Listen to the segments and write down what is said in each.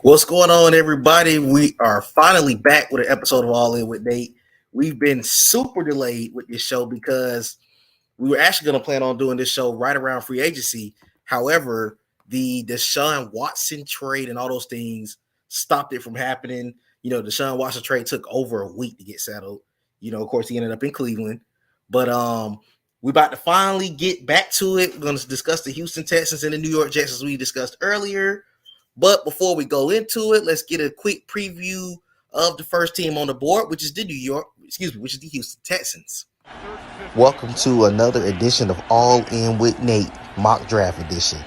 What's going on, everybody? We are finally back with an episode of All In with Nate. We've been super delayed with this show because we were actually going to plan on doing this show right around free agency. However, the Deshaun Watson trade and all those things stopped it from happening. Deshaun Watson trade took over a week to get settled. Of course, he ended up in Cleveland. But we're about to finally get back to it. We're going to discuss the Houston Texans and the New York Jets as we discussed earlier. But before we go into it, let's get a quick preview of the first team on the board, which is the Houston Texans. Welcome to another edition of All In with Nate, Mock Draft Edition.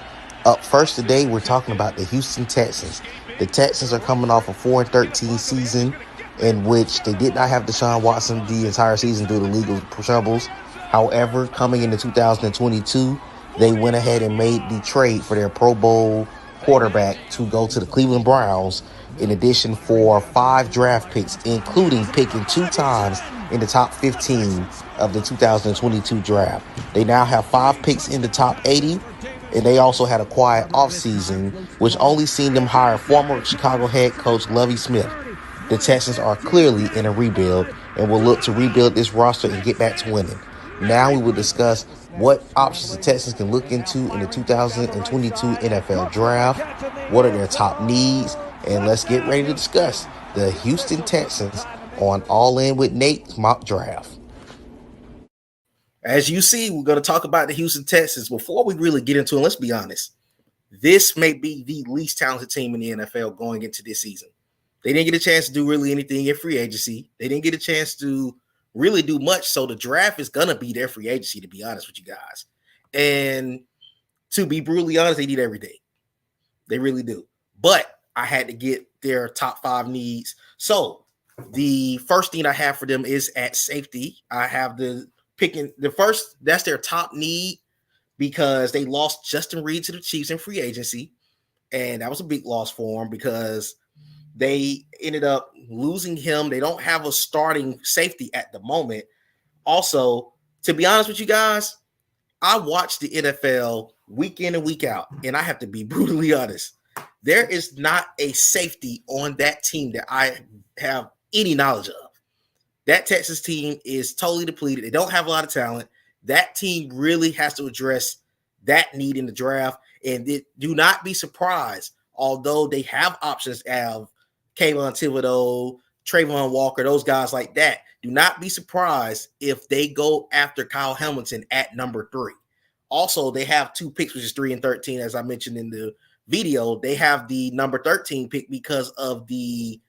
Up first today, we're talking about the Houston Texans. The Texans are coming off a 4-13 season in which they did not have Deshaun Watson the entire season due to legal troubles. However, coming into 2022, they went ahead and made the trade for their Pro Bowl quarterback to go to the Cleveland Browns, in addition for 5 draft picks, including picking 2 times in the top 15 of the 2022 draft. They now have 5 picks in the top 80, and they also had a quiet offseason, which only seen them hire former Chicago head coach Lovie Smith. The Texans are clearly in a rebuild and will look to rebuild this roster and get back to winning. Now we will discuss what options the Texans can look into in the 2022 NFL Draft, what are their top needs, and let's get ready to discuss the Houston Texans on All In with Nate's Mock Draft. As you see, we're going to talk about the Houston Texans. Before we really get into it, let's be honest. This may be the least talented team in the NFL going into this season. They didn't get a chance to do really anything in free agency. They didn't get a chance to really do much. So the draft is going to be their free agency, to be honest with you guys. And to be brutally honest, they need everything. They really do. But I had to get their top 5 needs. So the first thing I have for them is at safety. I have that's their top need because they lost Justin Reed to the Chiefs in free agency. And that was a big loss for them because they ended up losing him. They don't have a starting safety at the moment. Also, to be honest with you guys, I watch the NFL week in and week out, and I have to be brutally honest. There is not a safety on that team that I have any knowledge of. That Texas team is totally depleted. They don't have a lot of talent. That team really has to address that need in the draft, and do not be surprised, although they have options of Kayvon Thibodeau, Trayvon Walker, those guys like that. Do not be surprised if they go after Kyle Hamilton at number 3. Also, they have 2 picks, which is 3 and 13, as I mentioned in the video. They have the number 13 pick because of the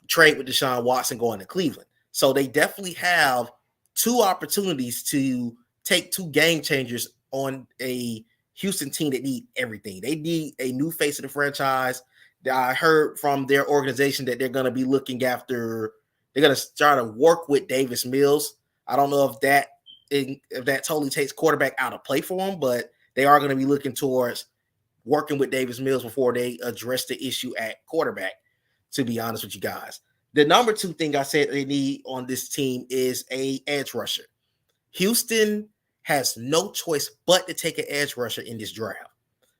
trade with Deshaun Watson going to Cleveland. So they definitely have 2 opportunities to take 2 game changers on a Houston team that need everything. They need a new face of the franchise. I heard from their organization that they're going to be looking after. They're going to start to work with Davis Mills. I don't know if that totally takes quarterback out of play for them, but they are going to be looking towards working with Davis Mills before they address the issue at quarterback, to be honest with you guys. The number 2 thing I said they need on this team is a edge rusher. Houston has no choice but to take an edge rusher in this draft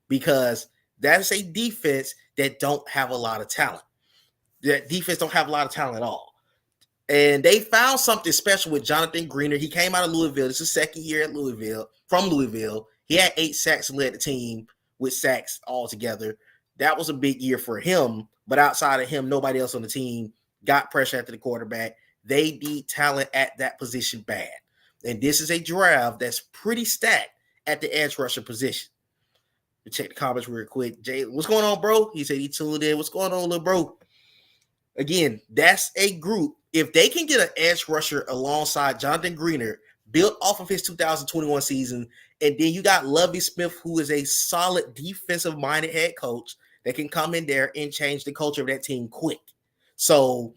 because that's a defense that don't have a lot of talent. That defense don't have a lot of talent at all. And they found something special with Jonathan Greener. He came out of Louisville. This is his second year at from Louisville. He had 8 sacks and led the team with sacks altogether. That was a big year for him. But outside of him, nobody else on the team got pressure after the quarterback. They need talent at that position bad. And this is a draft that's pretty stacked at the edge rusher position. Check the comments real quick. Jay, what's going on, bro? He said he tuned in. What's going on, little bro? Again, that's a group. If they can get an edge rusher alongside Jonathan Greener, built off of his 2021 season, and then you got Lovie Smith, who is a solid defensive-minded head coach that can come in there and change the culture of that team quick. So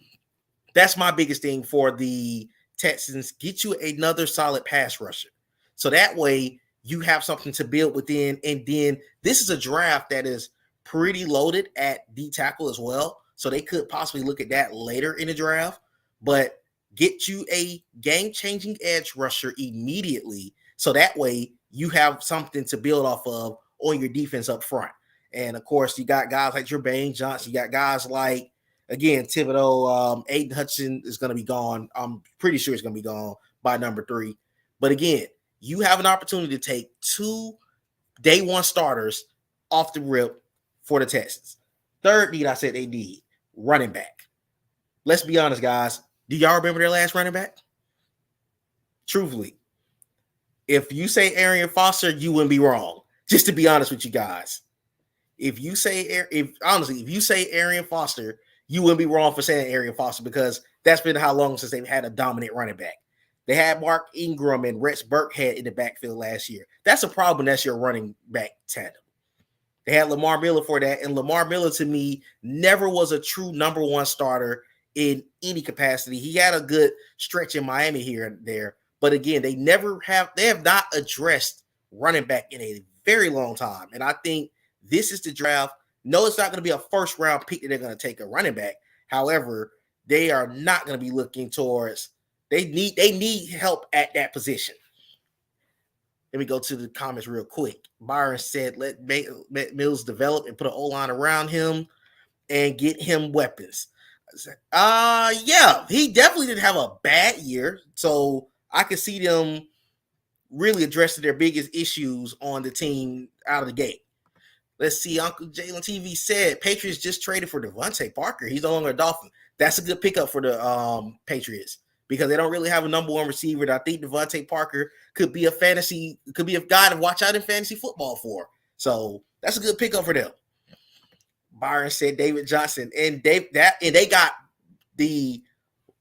that's my biggest thing for the Texans. Get you another solid pass rusher. So that way you have something to build within. And then this is a draft that is pretty loaded at D tackle as well. So they could possibly look at that later in the draft. But get you a game-changing edge rusher immediately. So that way you have something to build off of on your defense up front. And of course, you got guys like Jermaine Johnson. You got guys like, again, Thibodeau. Aiden Hutchinson is going to be gone. I'm pretty sure he's going to be gone by number 3. But again, you have an opportunity to take 2 day 1 starters off the rip for the Texans. Third need I said they need running back. Let's be honest, guys. Do y'all remember their last running back? Truthfully, if you say Arian Foster, you wouldn't be wrong. Just to be honest with you guys. If you say Arian Foster, you wouldn't be wrong for saying Arian Foster, because that's been how long since they've had a dominant running back. They had Mark Ingram and Rex Burkhead in the backfield last year. That's a problem. That's your running back tandem. They had Lamar Miller for that, and Lamar Miller, to me, never was a true number 1 starter in any capacity. He had a good stretch in Miami here and there, but again, they have not addressed running back in a very long time. And I think this is the draft. No, it's not going to be a first round pick that they're going to take a running back. However, they are not going to be looking towards. They need help at that position. Let me go to the comments real quick. Byron said, let Mills develop and put an O-line around him and get him weapons. Yeah, he definitely didn't have a bad year. So I could see them really addressing their biggest issues on the team out of the gate. Let's see. Uncle Jalen TV said Patriots just traded for Devontae Parker. He's no longer a Dolphin. That's a good pickup for the Patriots, because they don't really have a number 1 receiver. And I think Devontae Parker could be a guy to watch out in fantasy football for. So that's a good pickup for them. Byron said David Johnson, and they got the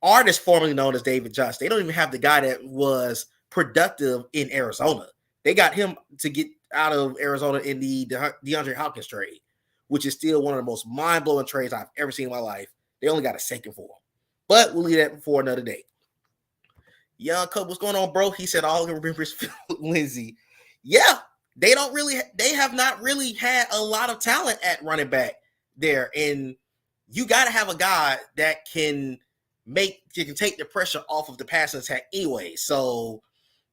artist formerly known as David Johnson. They don't even have the guy that was productive in Arizona. They got him to get out of Arizona in the DeAndre Hopkins trade, which is still one of the most mind-blowing trades I've ever seen in my life. They only got a second for him. But we'll leave that for another day. Young Cub, what's going on, bro? He said all he remembers Phil Lindsay. Yeah, they have not really had a lot of talent at running back there. And you got to have a guy that can take the pressure off of the passing attack anyway. So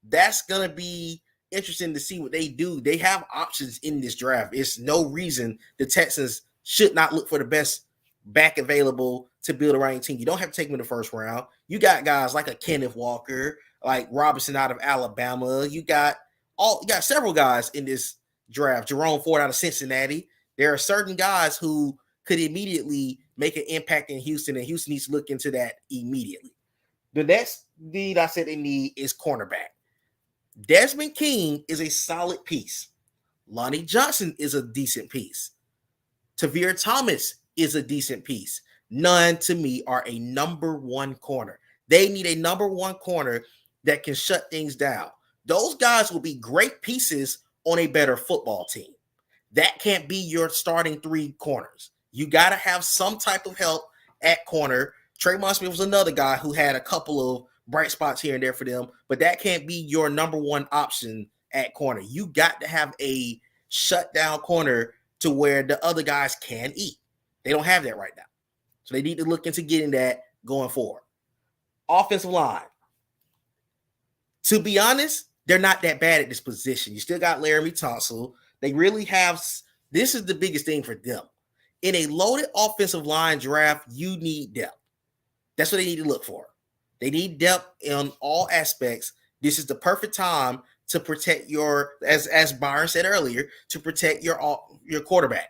that's going to be interesting to see what they do. They have options in this draft. It's no reason the Texans should not look for the best back available to build a running team. You don't have to take them in the first round. You got guys like a Kenneth Walker, like Robinson out of Alabama. You got several guys in this draft. Jerome Ford out of Cincinnati. There are certain guys who could immediately make an impact in Houston, and Houston needs to look into that immediately. The next need I said they need is cornerback. Desmond King is a solid piece. Lonnie Johnson is a decent piece. Tavir Thomas is a decent piece. None, to me, are a number 1 corner. They need a number 1 corner that can shut things down. Those guys will be great pieces on a better football team. That can't be your starting 3 corners. You got to have some type of help at corner. Trayvon Smith was another guy who had a couple of bright spots here and there for them, but that can't be your number 1 option at corner. You got to have a shutdown corner to where the other guys can eat. They don't have that right now. So they need to look into getting that going forward. Offensive line. To be honest, they're not that bad at this position. You still got Laramie Tunsil. They really have – this is the biggest thing for them. In a loaded offensive line draft, you need depth. That's what they need to look for. They need depth in all aspects. This is the perfect time to protect your, as Byron said earlier, to protect your quarterback.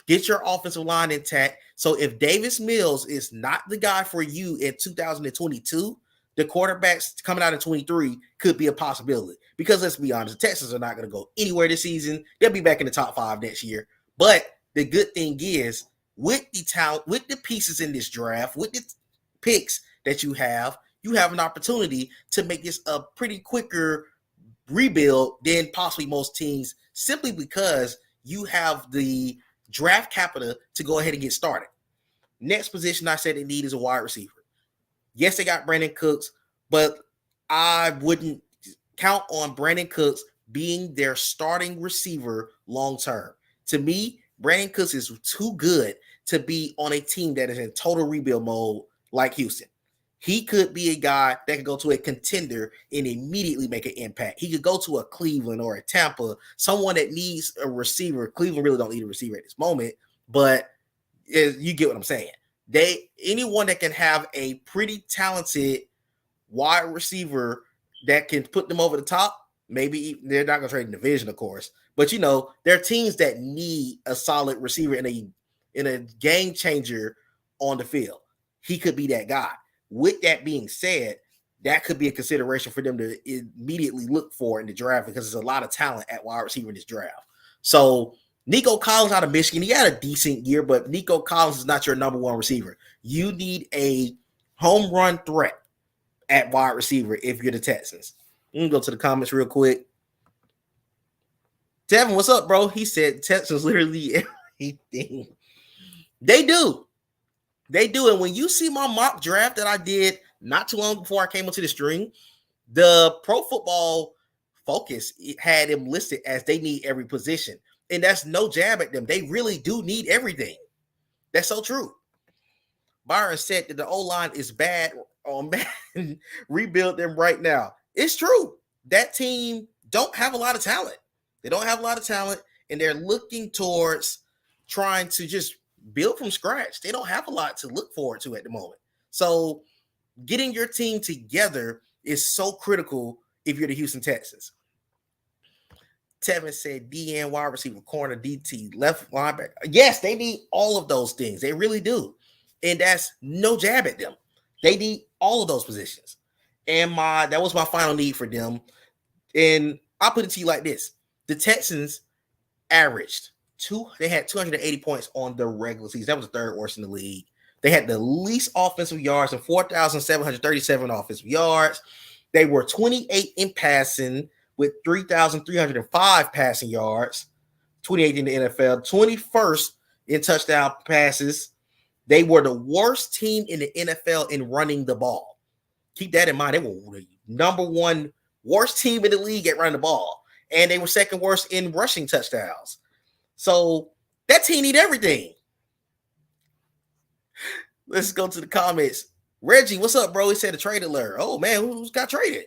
Get your offensive line intact. So if Davis Mills is not the guy for you in 2022, the quarterbacks coming out in 23 could be a possibility. Because let's be honest, the Texans are not going to go anywhere this season. They'll be back in the top 5 next year. But the good thing is, with the talent, with the pieces in this draft, with the picks that you have an opportunity to make this a pretty quicker rebuild than possibly most teams, simply because you have the draft capital to go ahead and get started. Next position I said they need is a wide receiver. Yes, they got Brandon Cooks, but I wouldn't count on Brandon Cooks being their starting receiver long term. To me, Brandon Cooks is too good to be on a team that is in total rebuild mode like Houston. He could be a guy that could go to a contender and immediately make an impact. He could go to a Cleveland or a Tampa, someone that needs a receiver. Cleveland really don't need a receiver at this moment, but you get what I'm saying. Anyone that can have a pretty talented wide receiver that can put them over the top. Maybe they're not going to trade in the division, of course, but there are teams that need a solid receiver in a game changer on the field. He could be that guy. With that being said, that could be a consideration for them to immediately look for in the draft because there's a lot of talent at wide receiver in this draft. So Nico Collins out of Michigan, he had a decent year, but Nico Collins is not your number one receiver. You need a home run threat at wide receiver if you're the Texans. Let me go to the comments real quick. Devin, what's up, bro? He said Texans literally everything. They do. They do. And when you see my mock draft that I did not too long before I came onto the stream, the Pro Football Focus had them listed as they need every position. And that's no jab at them. They really do need everything. That's so true. Byron said that the O-line is bad. Oh, man, rebuild them right now. It's true. That team don't have a lot of talent. They don't have a lot of talent, and they're looking towards trying to just build from scratch. They don't have a lot to look forward to at the moment. So getting your team together is so critical if you're the Houston Texans. Tevin said DN, wide receiver, corner, DT, left linebacker. Yes, they need all of those things. They really do. And that's no jab at them. They need all of those positions. And that was my final need for them. And I'll put it to you like this. The Texans averaged they had 280 points on the regular season. That was the third worst in the league. They had the least offensive yards and 4,737 offensive yards. They were 28 in passing with 3,305 passing yards, 28 in the NFL, 21st in touchdown passes. They were the worst team in the NFL in running the ball. Keep that in mind. They were the number one worst team in the league at running the ball. And they were second worst in rushing touchdowns. So that team need everything. Let's go to the comments. Reggie, what's up, bro? He said a trade alert. Oh, man, who's got traded?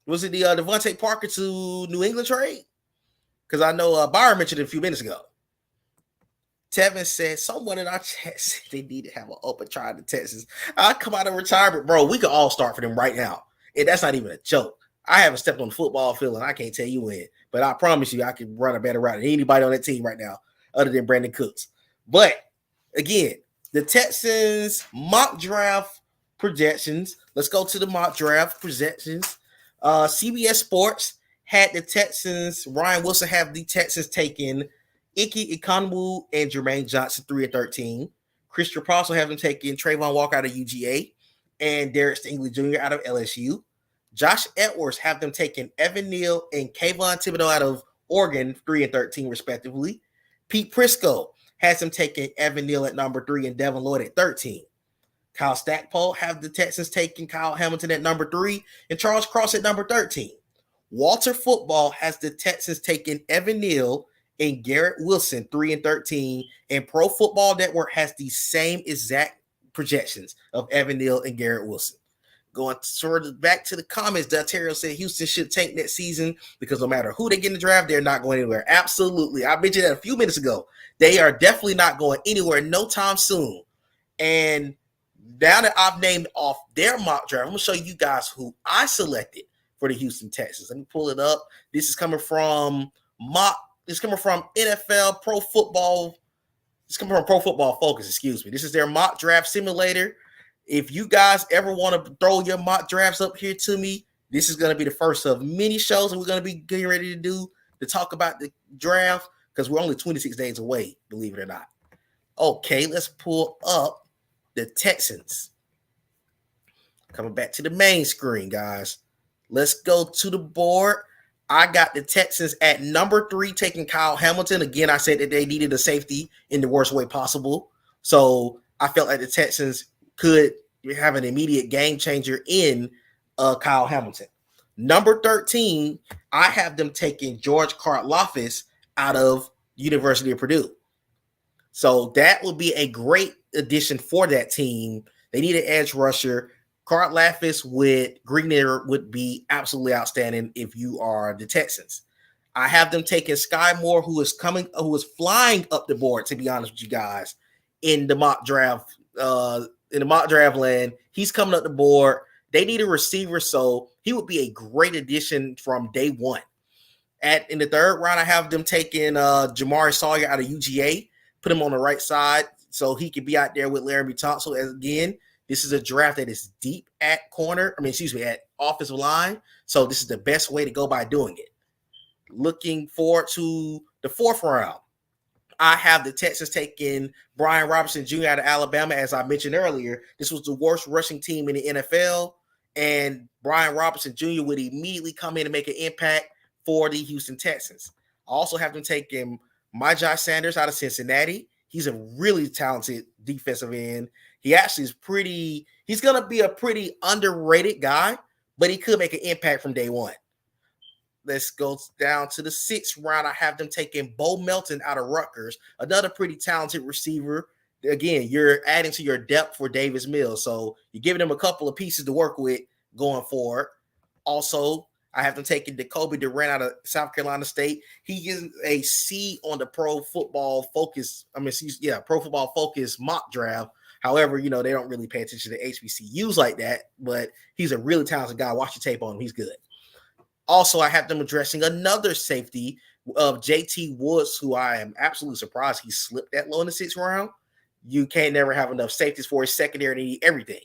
Was it the Devontae Parker to New England trade? Because I know Byron mentioned it a few minutes ago. Tevin said, someone in our chat said they need to have an open trial to Texas. I come out of retirement, bro. We could all start for them right now. And that's not even a joke. I haven't stepped on the football field, and I can't tell you when. But I promise you, I can run a better route than anybody on that team right now, other than Brandon Cooks. But, again, the Texans mock draft projections. Let's go to the mock draft projections. CBS Sports had the Texans, Ryan Wilson have the Texans taking Ike Ekonwu and Jermaine Johnson 3 and 13. Christian Prosser have them taking Trayvon Walker out of UGA and Derek Stingley Jr. out of LSU. Josh Edwards have them taking Evan Neal and Kayvon Thibodeau out of Oregon 3 and 13 respectively. Pete Prisco has them taking Evan Neal at number 3 and Devin Lloyd at 13. Kyle Stackpole have the Texans taking Kyle Hamilton at number 3 and Charles Cross at number 13. Walter Football has the Texans taking Evan Neal and Garrett Wilson 3 and 13, and Pro Football Network has the same exact projections of Evan Neal and Garrett Wilson. Going sort of back to the comments, Deltario said Houston should tank next season because no matter who they get in the draft, they're not going anywhere. Absolutely. I mentioned that a few minutes ago. They are definitely not going anywhere no time soon. And now that I've named off their mock draft, I'm going to show you guys who I selected for the Houston Texans. Let me pull it up. This is coming from NFL Pro Football. It's coming from Pro Football Focus, excuse me. This is their mock draft simulator. If you guys ever want to throw your mock drafts up here to me, this is going to be the first of many shows that we're going to be getting ready to do to talk about the draft because we're only 26 days away, believe it or not. Okay, let's pull up the Texans. Coming back to the main screen, guys. Let's go to the board. I got the Texans at number 3 taking Kyle Hamilton. Again, I said that they needed a safety in the worst way possible. So I felt like the Texans could have an immediate game changer in Kyle Hamilton. Number 13, I have them taking George Karlaftis out of University of Purdue. So that would be a great addition for that team They need an edge rusher. Cart Laphis with Greener would be absolutely outstanding if you are the Texans. I have them taking Sky Moore, who is flying up the board, to be honest with you guys, in the mock draft. In the mock draft land, he's coming up the board. They need a receiver, so he would be a great addition from day one. In the third round, I have them taking Jamari Sawyer out of UGA, put him on the right side so he can be out there with Laramie Tunsil. As again, this is a draft that is deep at at offensive line. So this is the best way to go by doing it. Looking forward to the fourth round. I have the Texans taking Brian Robinson Jr. out of Alabama. As I mentioned earlier, this was the worst rushing team in the NFL, and Brian Robinson Jr. would immediately come in and make an impact for the Houston Texans. I also have them taking Myjai Sanders out of Cincinnati. He's a really talented defensive end. He actually is he's going to be a pretty underrated guy, but he could make an impact from day one. Let's go down to the sixth round. I have them taking Bo Melton out of Rutgers, another pretty talented receiver. Again, you're adding to your depth for Davis Mills, so you're giving them a couple of pieces to work with going forward. Also, I have them taking Jacoby Durant out of South Carolina State. He is a C on the Pro Football Focus mock draft. However, they don't really pay attention to HBCUs like that, but he's a really talented guy. Watch the tape on him. He's good. Also, I have them addressing another safety of JT Woods, who I am absolutely surprised he slipped that low in the sixth round. You can't never have enough safeties for his secondary to need everything.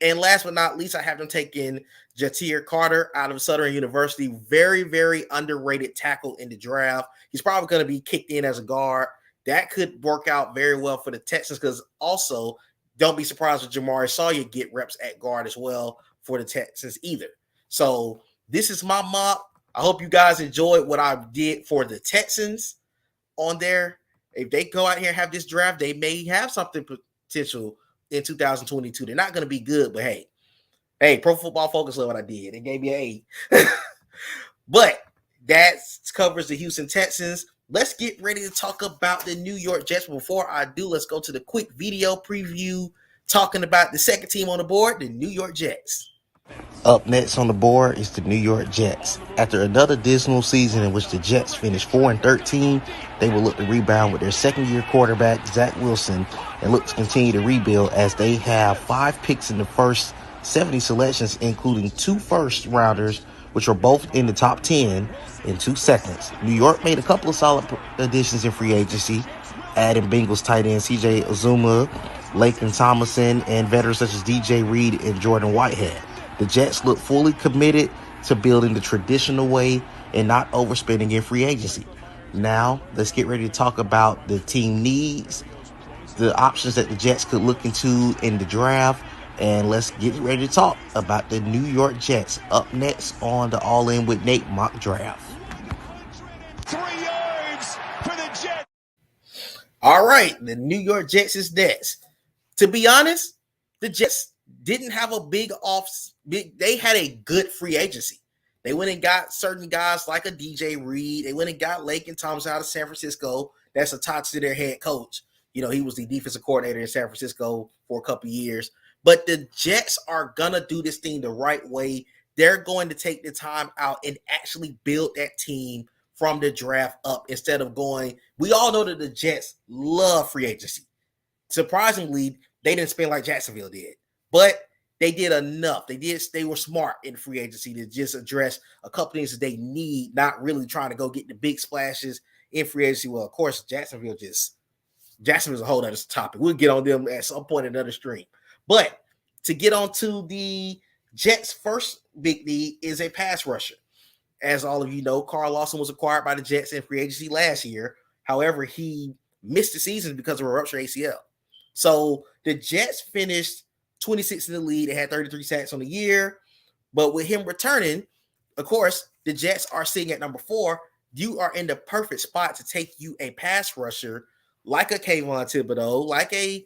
And last but not least, I have them taking Ja'Tyre Carter out of Southern University. Very, very underrated tackle in the draft. He's probably going to be kicked in as a guard. That could work out very well for the Texans, because also don't be surprised if Jamari Sawyer get reps at guard as well for the Texans either. So this is my mock. I hope you guys enjoyed what I did for the Texans on there. If they go out here and have this draft, they may have something potential in 2022. They're not going to be good, but hey, Pro Football Focus loved what I did. It gave me an 8. But that covers the Houston Texans. Let's get ready to talk about the New York Jets. Before I do, let's go to the quick video preview talking about the second team on the board, the New York Jets. Up next on the board is the New York Jets. After another dismal season in which the Jets finished 4-13, they will look to rebound with their second-year quarterback, Zach Wilson, and look to continue to rebuild as they have 5 picks in the first 70 selections, including 2 first-rounders, which are both in the top 10 in 2 seconds. New York made a couple of solid additions in free agency, adding Bengals tight end C.J. Uzomah, Laken Tomlinson, and veterans such as DJ Reed and Jordan Whitehead. The Jets look fully committed to building the traditional way and not overspending in free agency. Now, let's get ready to talk about the team needs, the options that the Jets could look into in the draft, and let's get ready to talk about the New York Jets up next on the All In with Nate mock draft. 3 yards for the Jets. All right, the New York Jets is next. To be honest, the Jets didn't have a they had a good free agency. They went and got certain guys like a DJ Reed. They went and got Laken Thompson out of San Francisco. That's attached to their head coach. He was the defensive coordinator in San Francisco for a couple of years. But the Jets are going to do this thing the right way. They're going to take the time out and actually build that team from the draft up instead of going. We all know that the Jets love free agency. Surprisingly, they didn't spend like Jacksonville did. But they did enough. They were smart in free agency to just address a couple things that they need, not really trying to go get the big splashes in free agency. Well, of course, Jacksonville's a whole other topic. We'll get on them at some point in another stream. But to get on to the Jets' first big need is a pass rusher. As all of you know, Carl Lawson was acquired by the Jets in free agency last year. However, he missed the season because of a ruptured ACL. So the Jets finished 26 in the league. They had 33 sacks on the year. But with him returning, of course, the Jets are sitting at number 4. You are in the perfect spot to take you a pass rusher like a Kayvon Thibodeau, like a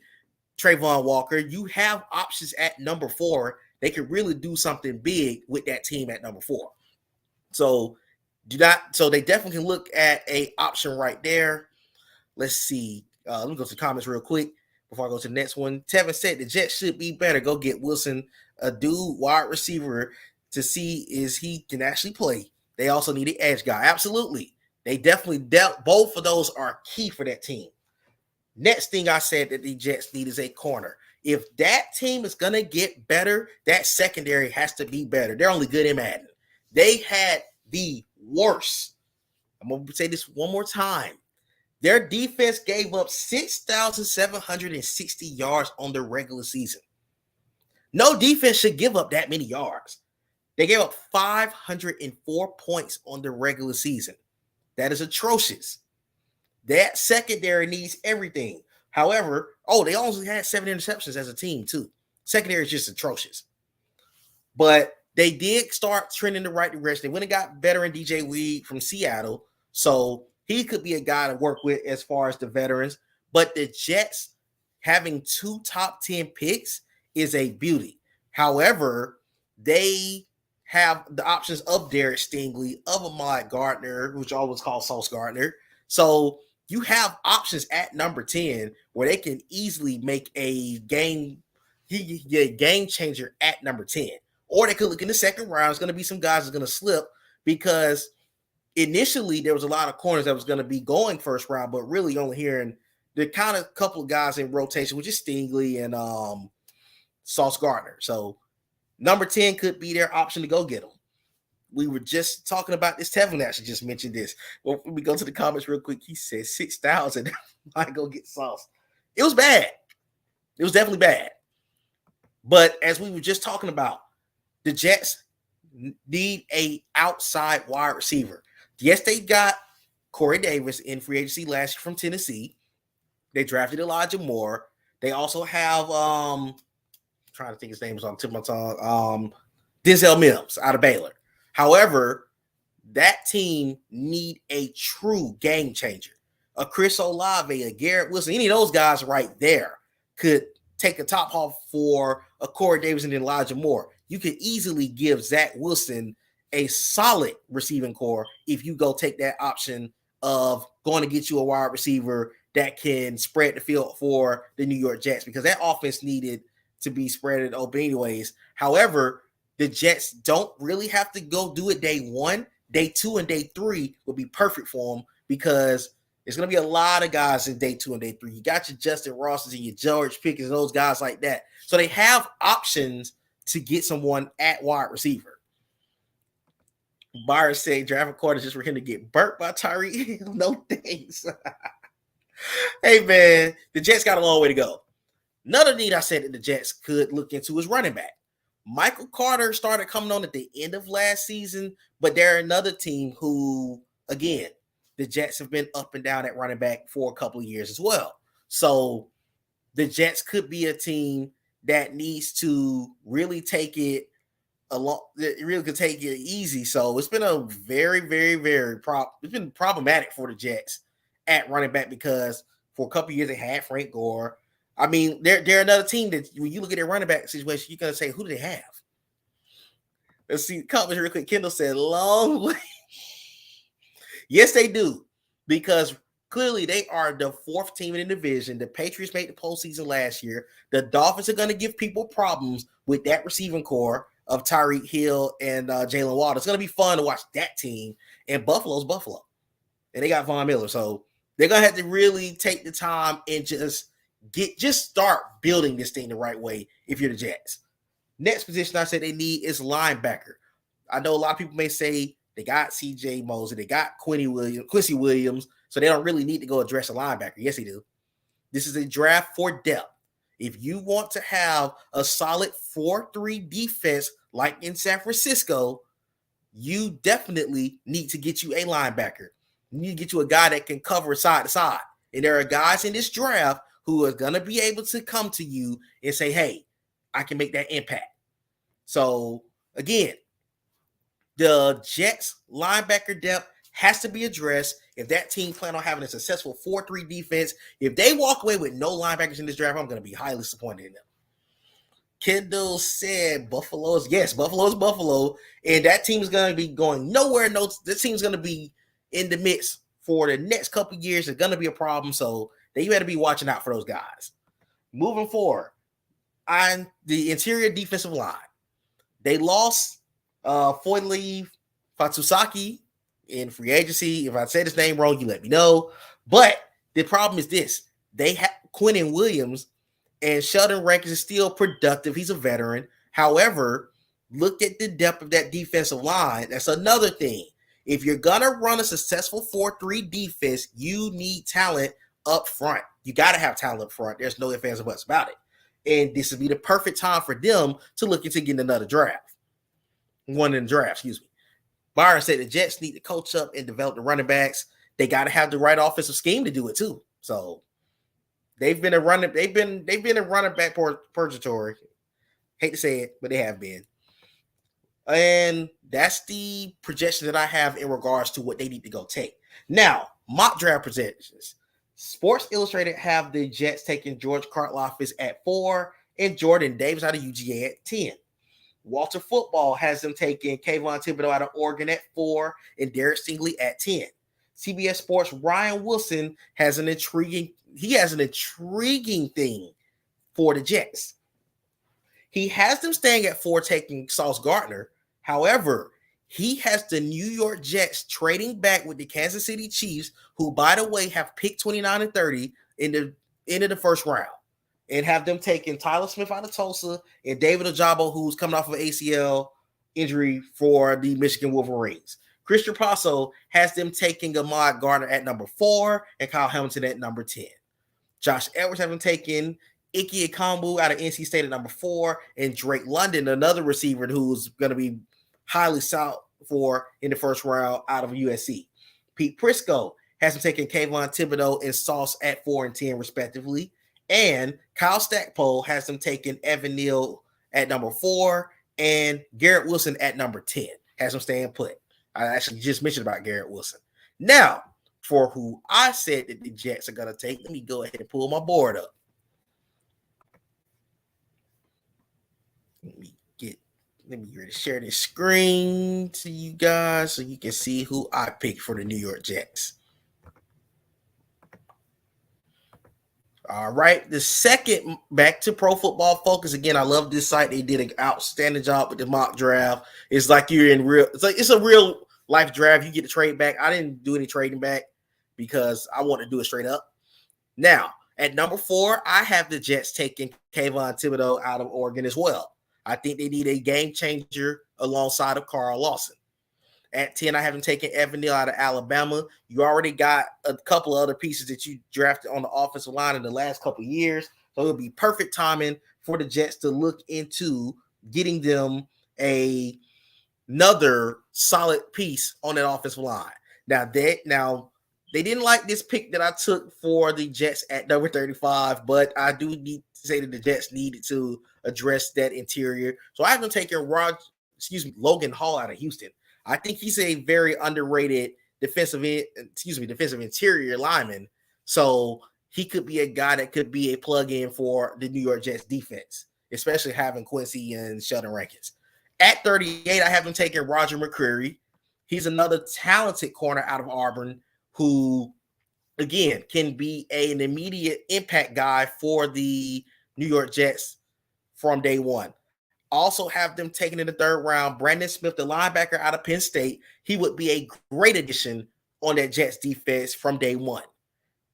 Trayvon Walker. You have options at number 4. They could really do something big with that team at number 4. So they definitely can look at a option right there. Let's see. Let me go to the comments real quick. before I go to the next one. Tevin said the Jets should be better. Go get Wilson, a dude wide receiver, to see is he can actually play. They also need an edge guy. Absolutely. They definitely both of those are key for that team. Next thing I said that the Jets need is a corner. If that team is going to get better, that secondary has to be better. They're only good in Madden. They had the worst. I'm going to say this one more time. Their defense gave up 6,760 yards on the regular season. No defense should give up that many yards. They gave up 504 points on the regular season. That is atrocious. That secondary needs everything. However, they also had 7 interceptions as a team too. Secondary is just atrocious. But they did start trending the right direction. They went and got better in DJ Weed from Seattle. So he could be a guy to work with as far as the veterans. But the Jets having 2 top 10 picks is a beauty. However, they have the options of Derek Stingley, of Ahmad Gardner, which I always call Sauce Gardner. So you have options at number 10 where they can easily make a game changer at number 10. Or they could look in the second round. It's going to be some guys that's going to slip because initially there was a lot of corners that was going to be going first round, but really only hearing the kind of couple of guys in rotation, which is Stingley and Sauce Gardner. So number 10 could be their option to go get them. We were just talking about this. Tevin actually just mentioned this. Well, we go to the comments real quick. He said 6,000. I go get Sauce. It was bad. It was definitely bad. But as we were just talking about, the Jets need a outside wide receiver. Yes, they got Corey Davis in free agency last year from Tennessee. They drafted Elijah Moore. They also have trying to think his name is on the tip of my tongue. Denzel Mims out of Baylor. However, that team need a true game changer. A Chris Olave, a Garrett Wilson, any of those guys right there could take a top off for a Corey Davis and Elijah Moore. You could easily give Zach Wilson a solid receiving core if you go take that option of going to get you a wide receiver that can spread the field for the New York Jets, because that offense needed to be spread open anyways. However, the Jets don't really have to go do it day 1. Day 2 and day 3 will be perfect for them because there's going to be a lot of guys in day 2 and day 3. You got your Justin Rosses and your George Pickens and those guys like that. So they have options to get someone at wide receiver. Byron said draft a quarter just for him to get burnt by Tyreek Hill. No thanks. Hey, man, the Jets got a long way to go. Another need I said that the Jets could look into is running back. Michael Carter started coming on at the end of last season, but they're another team who, again, the Jets have been up and down at running back for a couple of years as well. So the Jets could be a team that needs to really take it along. It really could take it easy. So it's been a very, very, very it's been problematic for the Jets at running back because for a couple of years they had Frank Gore. I mean, they're another team that when you look at their running back situation, you're going to say, who do they have? Let's see. Comments real quick. Kendall said, long way. Yes, they do. Because clearly they are the 4th team in the division. The Patriots made the postseason last year. The Dolphins are going to give people problems with that receiving core of Tyreek Hill and Jalen Waddle. It's going to be fun to watch that team. And Buffalo's Buffalo. And they got Von Miller. So they're going to have to really take the time and just start building this thing the right way if you're the Jets. Next position I said they need is linebacker. I know a lot of people may say they got CJ Mosley, they got Quincy Williams, so they don't really need to go address a linebacker. Yes, they do. This is a draft for depth. If you want to have a solid 4-3 defense like in San Francisco, you definitely need to get you a linebacker. You need to get you a guy that can cover side to side. And there are guys in this draft who are going to be able to come to you and say, hey, I can make that impact. So, again, the Jets linebacker depth has to be addressed if that team plan on having a successful 4-3 defense. If they walk away with no linebackers in this draft, I'm going to be highly disappointed in them. Kendall said Buffalo's Buffalo, and that team is going to be going nowhere. No, this team's going to be in the midst for the next couple of years. It's going to be a problem, so you better be watching out for those guys. moving forward, on the interior defensive line, they lost Foyli Fatusaki in free agency. If I said his name wrong, you let me know. But the problem is this. They have Quinnen Williams and Sheldon Rankins is still productive. He's a veteran. However, look at the depth of that defensive line. That's another thing. If you're going to run a successful 4-3 defense, you need talent up front. You got to have talent up front. There's no ifs, ands, or buts about it. And this would be the perfect time for them to look into getting another draft. One in the draft, excuse me. Byron said the Jets need to coach up and develop the running backs. They got to have the right offensive scheme to do it too. So they've been a running back purgatory. Hate to say it, but they have been. And that's the projection that I have in regards to what they need to go take. Now, mock draft projections. Sports Illustrated have the Jets taking George Karlaftis at 4 and Jordan Davis out of UGA at 10. Walter Football has them taking Kayvon Thibodeau out of Oregon at 4 and Derek Stingley at 10. CBS Sports Ryan Wilson has an intriguing thing for the Jets. He has them staying at 4, taking Sauce Gardner. However, he has the New York Jets trading back with the Kansas City Chiefs, who, by the way, have picked 29 and 30 in the end of the first round, and have them taking Tyler Smith out of Tulsa and David Ojabo, who's coming off of an ACL injury for the Michigan Wolverines. Chris Trapasso has them taking Ahmad Gardner at number 4 and Kyle Hamilton at number 10. Josh Edwards have them taking Ike Ekambu out of NC State at number 4 and Drake London, another receiver who's going to be highly sought for in the first round out of USC. Pete Prisco has him taking Kayvon Thibodeau and Sauce at 4 and 10 respectively. And Kyle Stackpole has them taking Evan Neal at number 4 and Garrett Wilson at number 10. Has them staying put. I actually just mentioned about Garrett Wilson. Now, for who I said that the Jets are going to take, let me go ahead and pull my board up. Let me ready to share this screen to you guys so you can see who I picked for the New York Jets. All right, the second, back to Pro Football Focus. Again, I love this site. They did an outstanding job with the mock draft. It's like you're in real, it's a real life draft. You get to trade back. I didn't do any trading back because I want to do it straight up. Now, at number 4, I have the Jets taking Kayvon Thibodeau out of Oregon as well. I think they need a game changer alongside of Carl Lawson. At 10, I have him taking Evan Neal out of Alabama. You already got a couple of other pieces that you drafted on the offensive line in the last couple of years. So it'll be perfect timing for the Jets to look into getting them another solid piece on that offensive line. Now they didn't like this pick that I took for the Jets at number 35, but I do need to say that the Jets needed to address that interior. So I have them taking Logan Hall out of Houston. I think he's a very underrated defensive interior lineman. So he could be a guy that could be a plug-in for the New York Jets defense, especially having Quincy and Sheldon Rankins. At 38, I have him taking Roger McCreary. He's another talented corner out of Auburn who, again, can be an immediate impact guy for the New York Jets from day one. Also have them taken in the third round Brandon Smith, the linebacker out of Penn State. He would be a great addition on that Jets defense from day one.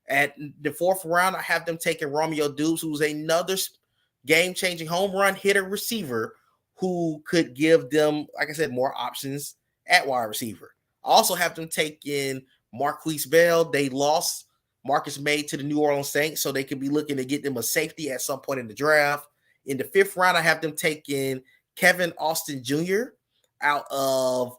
At the fourth round, I have them taking Romeo Dubes, who's another game-changing home run hitter receiver who could give them, like I said, more options at wide receiver. I also have them taking Marquise Bell. They lost Marcus May to the New Orleans Saints, so they could be looking to get them a safety at some point in the draft. In the fifth round, I have them taking Kevin Austin Jr. out of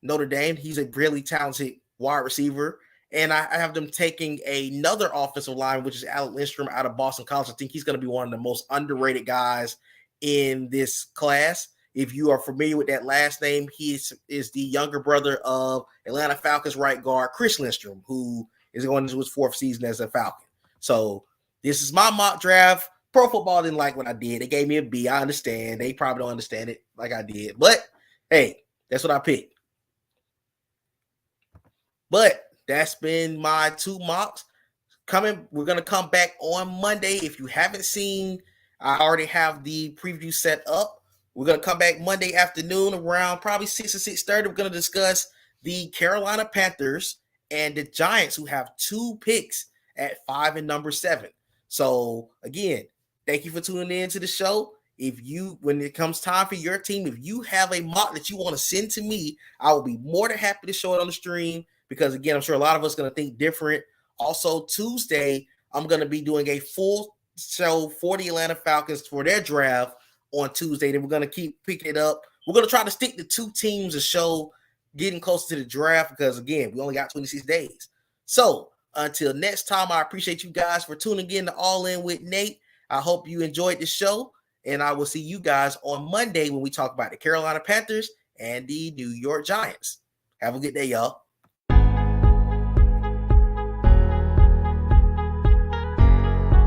Notre Dame. He's a really talented wide receiver. And I have them taking another offensive line, which is Alec Lindstrom out of Boston College. I think he's going to be one of the most underrated guys in this class. If you are familiar with that last name, he is the younger brother of Atlanta Falcons right guard Chris Lindstrom, who is going into his fourth season as a Falcon. So this is my mock draft. Pro Football didn't like what I did. They gave me a B. I understand. They probably don't understand it like I did. But, hey, that's what I picked. But that's been my 2 mocks. We're going to come back on Monday. If you haven't seen, I already have the preview set up. We're going to come back Monday afternoon around probably 6 or 6:30. We're going to discuss the Carolina Panthers and the Giants, who have 2 picks at 5 and number 7. So again, thank you for tuning in to the show. When it comes time for your team, if you have a mock that you want to send to me, I will be more than happy to show it on the stream, because again, I'm sure a lot of us are going to think different. Also, Tuesday, I'm going to be doing a full show for the Atlanta Falcons for their draft on Tuesday. Then we're going to keep picking it up. We're going to try to stick to 2 teams a show getting closer to the draft, because again, we only got 26 days. So until next time, I appreciate you guys for tuning in to All In with Nate. I hope you enjoyed the show, and I will see you guys on Monday when we talk about the Carolina Panthers and the New York Giants. Have a good day, y'all.